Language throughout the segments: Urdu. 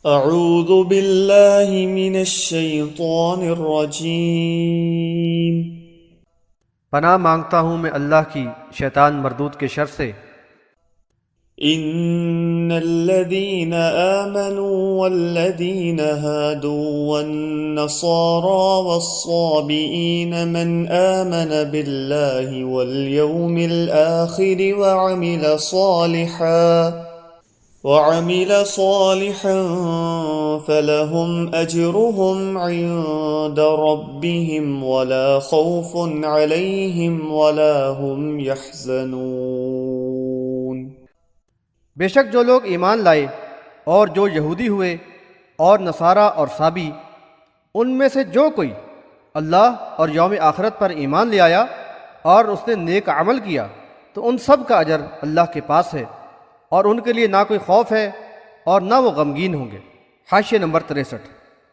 اعوذ باللہ من الشیطان الرجیم۔ پناہ مانگتا ہوں میں اللہ کی شیطان مردود کے شر سے۔ ان الذين آمنوا والذين هادوا والنصارى والصابئين من آمن بالله واليوم الآخر وعمل صالحا فلهم أجرهم عند ربهم ولا خوف عليهم ولا هم يحزنون۔ بے شک جو لوگ ایمان لائے اور جو یہودی ہوئے اور نصارہ اور صابی، ان میں سے جو کوئی اللہ اور یوم آخرت پر ایمان لے آیا اور اس نے نیک عمل کیا تو ان سب کا اجر اللہ کے پاس ہے، اور ان کے لیے نہ کوئی خوف ہے اور نہ وہ غمگین ہوں گے۔ حاشیہ نمبر 63۔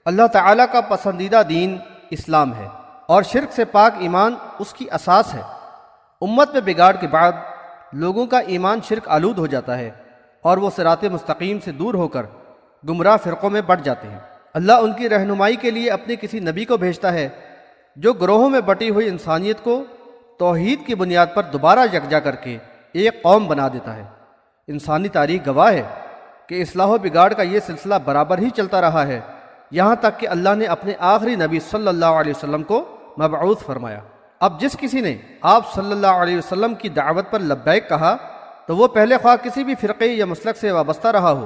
اللہ تعالیٰ کا پسندیدہ دین اسلام ہے اور شرک سے پاک ایمان اس کی اساس ہے۔ امت میں بگاڑ کے بعد لوگوں کا ایمان شرک آلود ہو جاتا ہے اور وہ صراط مستقیم سے دور ہو کر گمراہ فرقوں میں بٹ جاتے ہیں۔ اللہ ان کی رہنمائی کے لیے اپنے کسی نبی کو بھیجتا ہے جو گروہوں میں بٹی ہوئی انسانیت کو توحید کی بنیاد پر دوبارہ یکجا کر کے ایک قوم بنا دیتا ہے۔ انسانی تاریخ گواہ ہے کہ اصلاح و بگاڑ کا یہ سلسلہ برابر ہی چلتا رہا ہے، یہاں تک کہ اللہ نے اپنے آخری نبی صلی اللہ علیہ وسلم کو مبعوث فرمایا۔ اب جس کسی نے آپ صلی اللہ علیہ وسلم کی دعوت پر لبیک کہا تو وہ پہلے خواہ کسی بھی فرقے یا مسلک سے وابستہ رہا ہو،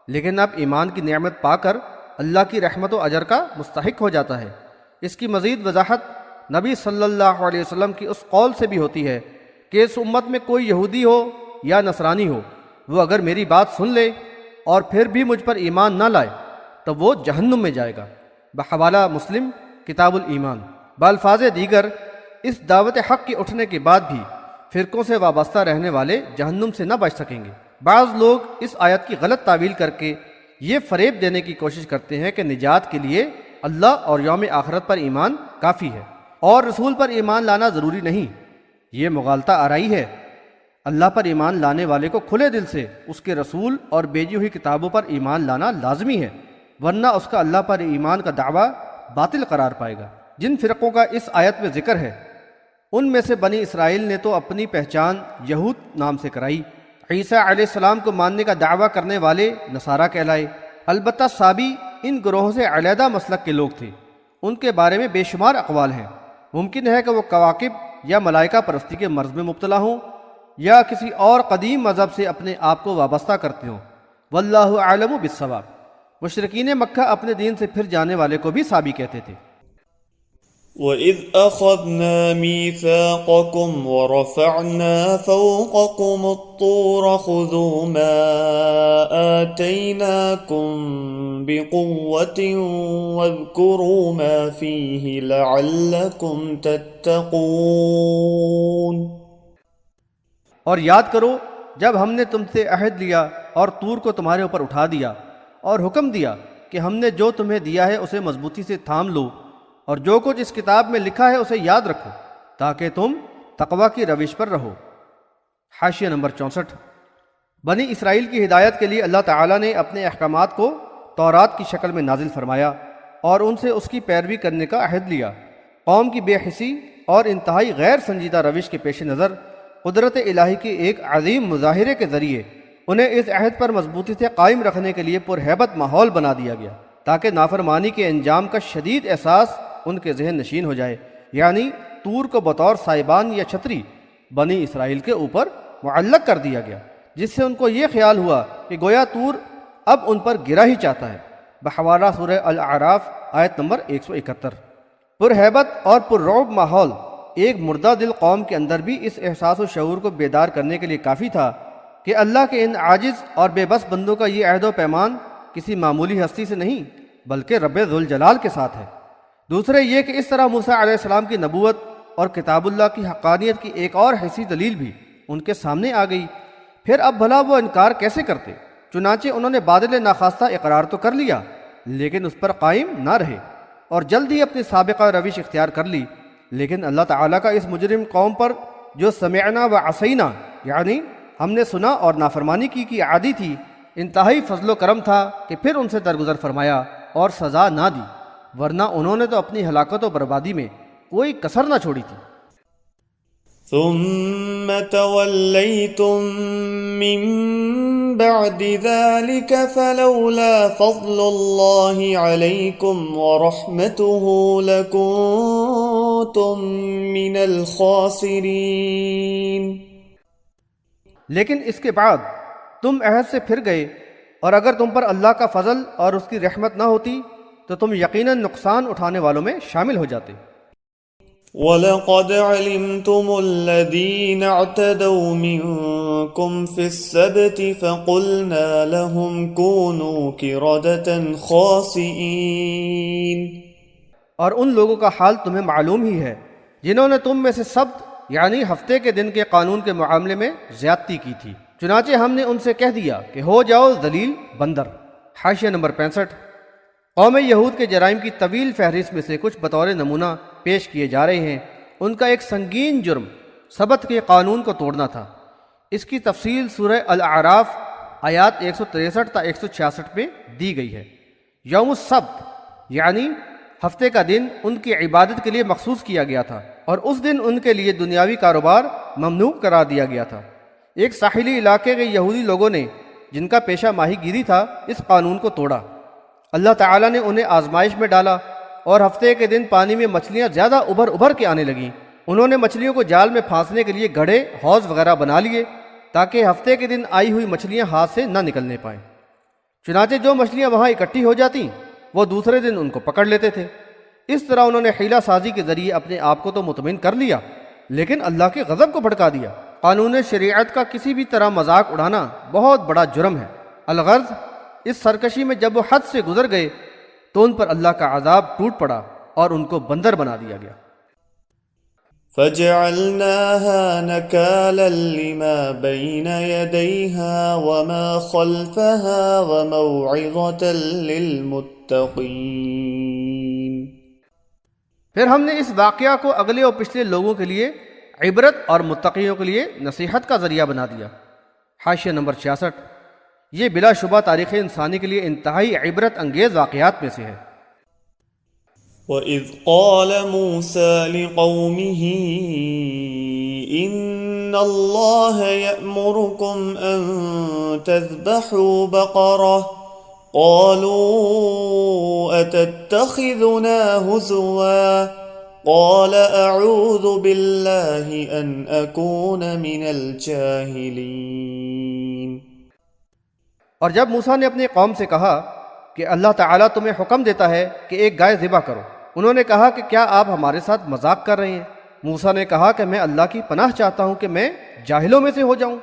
لیکن اب ایمان کی نعمت پا کر اللہ کی رحمت و اجر کا مستحق ہو جاتا ہے۔ اس کی مزید وضاحت نبی صلی اللہ علیہ وسلم کی اس قول سے بھی ہوتی ہے کہ اس امت میں کوئی یہودی ہو یا نصرانی ہو، وہ اگر میری بات سن لے اور پھر بھی مجھ پر ایمان نہ لائے تو وہ جہنم میں جائے گا۔ بحوالہ مسلم کتاب الایمان۔ بالفاظ دیگر اس دعوت حق کے اٹھنے کے بعد بھی فرقوں سے وابستہ رہنے والے جہنم سے نہ بچ سکیں گے۔ بعض لوگ اس آیت کی غلط تعویل کر کے یہ فریب دینے کی کوشش کرتے ہیں کہ نجات کے لیے اللہ اور یوم آخرت پر ایمان کافی ہے اور رسول پر ایمان لانا ضروری نہیں۔ یہ مغالطہ آرائی ہے۔ اللہ پر ایمان لانے والے کو کھلے دل سے اس کے رسول اور بھیجی ہوئی کتابوں پر ایمان لانا لازمی ہے، ورنہ اس کا اللہ پر ایمان کا دعویٰ باطل قرار پائے گا۔ جن فرقوں کا اس آیت میں ذکر ہے ان میں سے بنی اسرائیل نے تو اپنی پہچان یہود نام سے کرائی، عیسیٰ علیہ السلام کو ماننے کا دعویٰ کرنے والے نصارہ کہلائے۔ البتہ صابی ان گروہوں سے علیحدہ مسلک کے لوگ تھے، ان کے بارے میں بے شمار اقوال ہیں۔ ممکن ہے کہ وہ کواکب یا ملائکہ پرستی کے مرض میں مبتلا ہوں یا کسی اور قدیم مذہب سے اپنے آپ کو وابستہ کرتے ہوں۔ واللہ اعلم بالصواب۔ مشرکین مکہ اپنے دین سے پھر جانے والے کو بھی صابی کہتے تھے۔ وَإِذْ أَخَذْنَا مِيثَاقَكُمْ وَرَفَعْنَا فَوْقَكُمُ الطُّورَ خُذُوا مَا آتَيْنَاكُمْ بِقُوَّةٍ وَاذْكُرُوا مَا فِيهِ لَعَلَّكُمْ تَتَّقُونَ۔ اور یاد کرو جب ہم نے تم سے عہد لیا اور طور کو تمہارے اوپر اٹھا دیا اور حکم دیا کہ ہم نے جو تمہیں دیا ہے اسے مضبوطی سے تھام لو اور جو کچھ اس کتاب میں لکھا ہے اسے یاد رکھو تاکہ تم تقوی کی روش پر رہو۔ حاشیہ نمبر 64۔ بنی اسرائیل کی ہدایت کے لیے اللہ تعالیٰ نے اپنے احکامات کو تورات کی شکل میں نازل فرمایا اور ان سے اس کی پیروی کرنے کا عہد لیا۔ قوم کی بے حسی اور انتہائی غیر سنجیدہ روش کے پیش نظر قدرت الہی کے ایک عظیم مظاہرے کے ذریعے انہیں اس عہد پر مضبوطی سے قائم رکھنے کے لیے پرہیبت ماحول بنا دیا گیا تاکہ نافرمانی کے انجام کا شدید احساس ان کے ذہن نشین ہو جائے، یعنی طور کو بطور سائبان یا چھتری بنی اسرائیل کے اوپر معلق کر دیا گیا، جس سے ان کو یہ خیال ہوا کہ گویا طور اب ان پر گرا ہی چاہتا ہے۔ بحوالہ سورہ الاعراف آیت نمبر 171۔ پرہیبت اور پررعب ماحول ایک مردہ دل قوم کے اندر بھی اس احساس و شعور کو بیدار کرنے کے لیے کافی تھا کہ اللہ کے ان عاجز اور بے بس بندوں کا یہ عہد و پیمان کسی معمولی ہستی سے نہیں بلکہ رب ذوالجلال کے ساتھ ہے۔ دوسرے یہ کہ اس طرح موسیٰ علیہ السلام کی نبوت اور کتاب اللہ کی حقانیت کی ایک اور حسی دلیل بھی ان کے سامنے آ گئی۔ پھر اب بھلا وہ انکار کیسے کرتے؟ چنانچہ انہوں نے بادل ناخواستہ اقرار تو کر لیا لیکن اس پر قائم نہ رہے اور جلد ہی اپنی سابقہ روش اختیار کر لی۔ لیکن اللہ تعالیٰ کا اس مجرم قوم پر جو سمعنا و عصینا یعنی ہم نے سنا اور نافرمانی کی عادی تھی، انتہائی فضل و کرم تھا کہ پھر ان سے درگزر فرمایا اور سزا نہ دی، ورنہ انہوں نے تو اپنی ہلاکت و بربادی میں کوئی کسر نہ چھوڑی تھی۔ ثم توليتم من بعد ذلك فلولا فضل الله عليكم ورحمته لكنتم من الخاسرين۔ لیکن اس کے بعد تم عہد سے پھر گئے، اور اگر تم پر اللہ کا فضل اور اس کی رحمت نہ ہوتی تو تم یقیناً نقصان اٹھانے والوں میں شامل ہو جاتے۔ وَلَقَدْ عَلِمْتُمُ الَّذِينَ اعْتَدَوْا مِنكُمْ فِي السَّبْتِ فَقُلْنَا لَهُمْ كُونُوا قِرَدَةً خَاسِئِينَ۔ اور ان لوگوں کا حال تمہیں معلوم ہی ہے جنہوں نے تم میں سے سبت یعنی ہفتے کے دن کے قانون کے معاملے میں زیادتی کی تھی، چنانچہ ہم نے ان سے کہہ دیا کہ ہو جاؤ ذلیل بندر۔ حاشیہ نمبر 65۔ قوم یہود کے جرائم کی طویل فہرست میں سے کچھ بطور نمونہ پیش کیے جا رہے ہیں۔ ان کا ایک سنگین جرم سبت کے قانون کو توڑنا تھا۔ اس کی تفصیل سورہ الاعراف آیات 163 تا 166 میں دی گئی ہے۔ یوم السبت یعنی ہفتے کا دن ان کی عبادت کے لیے مخصوص کیا گیا تھا، اور اس دن ان کے لیے دنیاوی کاروبار ممنوع قرار دیا گیا تھا۔ ایک ساحلی علاقے کے یہودی لوگوں نے جن کا پیشہ ماہی گیری تھا اس قانون کو توڑا۔ اللہ تعالیٰ نے انہیں آزمائش میں ڈالا اور ہفتے کے دن پانی میں مچھلیاں زیادہ ابھر کے آنے لگیں۔ انہوں نے مچھلیوں کو جال میں پھانسنے کے لیے گڑھے حوض وغیرہ بنا لیے تاکہ ہفتے کے دن آئی ہوئی مچھلیاں ہاتھ سے نہ نکلنے پائیں۔ چنانچہ جو مچھلیاں وہاں اکٹھی ہو جاتیں وہ دوسرے دن ان کو پکڑ لیتے تھے۔ اس طرح انہوں نے حیلہ سازی کے ذریعے اپنے آپ کو تو مطمئن کر لیا، لیکن اللہ کے غضب کو بھڑکا دیا۔ قانون شریعت کا کسی بھی طرح مذاق اڑانا بہت بڑا جرم ہے۔ الغرض اس سرکشی میں جب وہ حد سے گزر گئے تو ان پر اللہ کا عذاب ٹوٹ پڑا اور ان کو بندر بنا دیا گیا۔ فَجَعَلْنَاهَا نَكَالًا لِمَا بَيْنَ يَدَيْهَا وَمَا خَلْفَهَا وَمَوْعِظَةً لِلْمُتَّقِينَ۔ پھر ہم نے اس واقعہ کو اگلے اور پچھلے لوگوں کے لیے عبرت اور متقیوں کے لیے نصیحت کا ذریعہ بنا دیا۔ حاشیہ نمبر 66۔ یہ بلا شبہ تاریخ انسانی کے لیے انتہائی عبرت انگیز واقعات میں سے ہے۔ وَإِذْ قَالَ مُوسَى لِقَوْمِهِ إِنَّ اللَّهَ يَأْمُرُكُمْ أَن تَذْبَحُوا بَقَرَةً قَالُوا أَتَتَّخِذُنَا هُزُوًا قَالَ أَعُوذُ بِاللَّهِ أَنْ أَكُونَ مِنَ الْجَاهِلِينَ۔ اور جب موسیٰ نے اپنی قوم سے کہا کہ اللہ تعالیٰ تمہیں حکم دیتا ہے کہ ایک گائے ذبح کرو، انہوں نے کہا کہ کیا آپ ہمارے ساتھ مذاق کر رہے ہیں؟ موسیٰ نے کہا کہ میں اللہ کی پناہ چاہتا ہوں کہ میں جاہلوں میں سے ہو جاؤں۔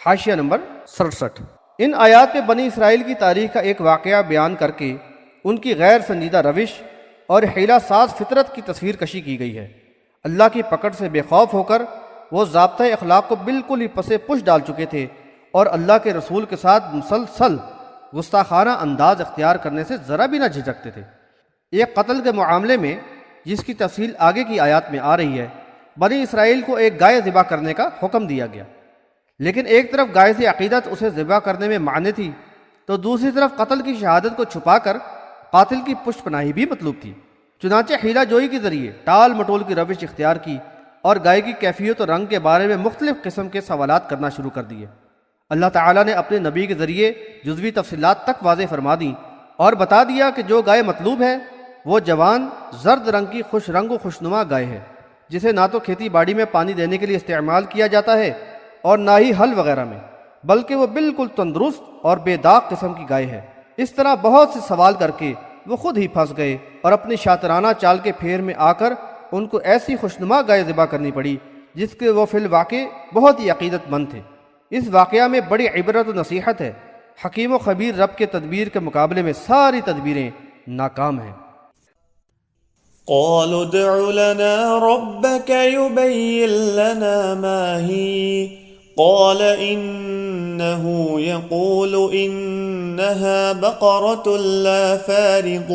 حاشیہ نمبر 67۔ ان آیات میں بنی اسرائیل کی تاریخ کا ایک واقعہ بیان کر کے ان کی غیر سنجیدہ روش اور حیلہ ساز فطرت کی تصویر کشی کی گئی ہے۔ اللہ کی پکڑ سے بے خوف ہو کر وہ ضابطۂ اخلاق کو بالکل ہی پس پش ڈال چکے تھے اور اللہ کے رسول کے ساتھ مسلسل گستاخانہ انداز اختیار کرنے سے ذرا بھی نہ جھجکتے تھے۔ ایک قتل کے معاملے میں جس کی تفصیل آگے کی آیات میں آ رہی ہے، بنی اسرائیل کو ایک گائے ذبح کرنے کا حکم دیا گیا، لیکن ایک طرف گائے سے عقیدت اسے ذبح کرنے میں مانع تھی تو دوسری طرف قتل کی شہادت کو چھپا کر قاتل کی پشت پناہی بھی مطلوب تھی۔ چنانچہ حیلہ جوئی کے ذریعے ٹال مٹول کی روش اختیار کی اور گائے کی کیفیت اور رنگ کے بارے میں مختلف قسم کے سوالات کرنا شروع کر دیے۔ اللہ تعالیٰ نے اپنے نبی کے ذریعے جزوی تفصیلات تک واضح فرما دیں اور بتا دیا کہ جو گائے مطلوب ہے وہ جوان زرد رنگ کی خوش رنگ و خوشنما گائے ہے، جسے نہ تو کھیتی باڑی میں پانی دینے کے لیے استعمال کیا جاتا ہے اور نہ ہی ہل وغیرہ میں، بلکہ وہ بالکل تندرست اور بے داغ قسم کی گائے ہے۔ اس طرح بہت سے سوال کر کے وہ خود ہی پھنس گئے اور اپنی شاطرانہ چال کے پھیر میں آ کر ان کو ایسی خوشنما گائے ذبح کرنی پڑی جس کے وہ فی الواقع بہت ہی عقیدت مند تھے۔ اس واقعہ میں بڑی عبرت و نصیحت ہے۔ حکیم و خبیر رب کے تدبیر کے مقابلے میں ساری تدبیریں ناکام ہیں۔ قالوا ادع لنا ربك يبين لنا ما هي قال إنه يقول إنها بقرة لا فارض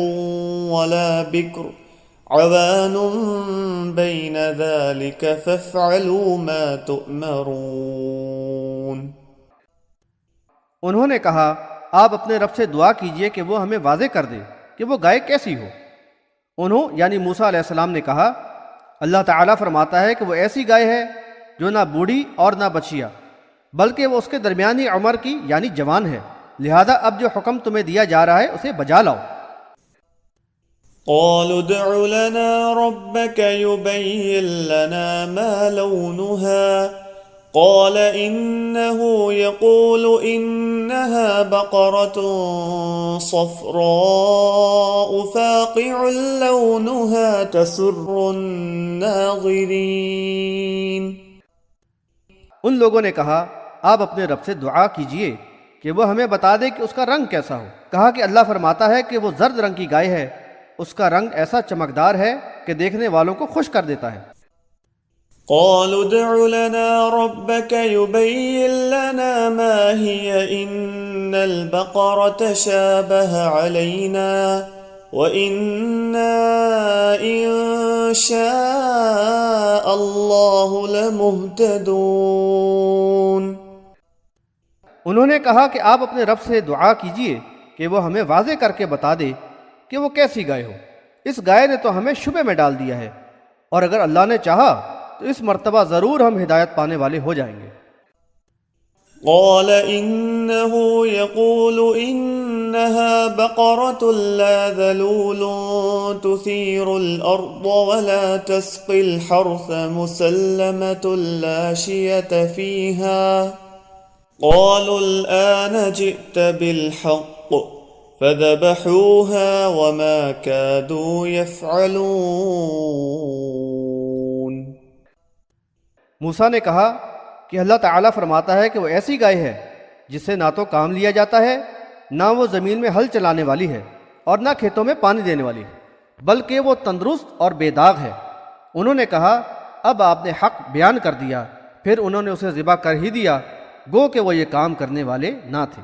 ولا بكر عوان بين ذلك فافعلوا ما تؤمرون۔ انہوں نے کہا آپ اپنے رب سے دعا کیجئے کہ وہ ہمیں واضح کر دے کہ وہ گائے کیسی ہو۔ انہوں یعنی موسیٰ علیہ السلام نے کہا، اللہ تعالیٰ فرماتا ہے کہ وہ ایسی گائے ہے جو نہ بوڑھی اور نہ بچیا، بلکہ وہ اس کے درمیانی عمر کی یعنی جوان ہے، لہذا اب جو حکم تمہیں دیا جا رہا ہے اسے بجا لاؤ۔ قالوا ادع لنا ربك يبين لنا ما لونها قال إنه يقول إنها بقرة صفراء فاقع لونها تسر الناظرين۔ ان لوگوں نے کہا، آپ اپنے رب سے دعا کیجئے کہ وہ ہمیں بتا دے کہ اس کا رنگ کیسا ہو۔ کہا کہ اللہ فرماتا ہے کہ وہ زرد رنگ کی گائے ہے، اس کا رنگ ایسا چمکدار ہے کہ دیکھنے والوں کو خوش کر دیتا ہے۔ قالوا ادع لنا ربك يبين لنا ما هي إن البقرة شابه علينا وإنا إن شاء الله لمهتدون۔ انہوں نے کہا کہ آپ اپنے رب سے دعا کیجئے کہ وہ ہمیں واضح کر کے بتا دے کہ وہ کیسی گائے ہو، اس گائے نے تو ہمیں شبے میں ڈال دیا ہے، اور اگر اللہ نے چاہا تو اس مرتبہ ضرور ہم ہدایت پانے والے ہو جائیں گے۔ قال إنه يقول إنها بقرة لا ذلول تثير الأرض ولا تسقي الحرث مسلمة لا شية فيها قالوا الآن جئت بالحق فذبحوها وما كادوا يفعلون۔ موسیٰ نے کہا کہ اللہ تعالیٰ فرماتا ہے کہ وہ ایسی گائے ہے جس سے نہ تو کام لیا جاتا ہے، نہ وہ زمین میں ہل چلانے والی ہے، اور نہ کھیتوں میں پانی دینے والی ہے، بلکہ وہ تندرست اور بے داغ ہے۔ انہوں نے کہا، اب آپ نے حق بیان کر دیا، پھر انہوں نے اسے ذبح کر ہی دیا، گو کہ وہ یہ کام کرنے والے نہ تھے۔